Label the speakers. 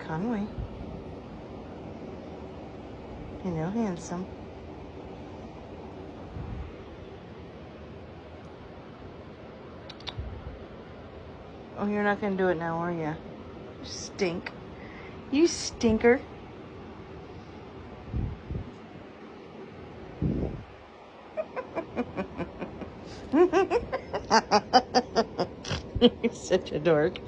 Speaker 1: Conway. Hello, handsome. Oh, you're not gonna do it now, are you? You stink. You stinker. You're such a dork.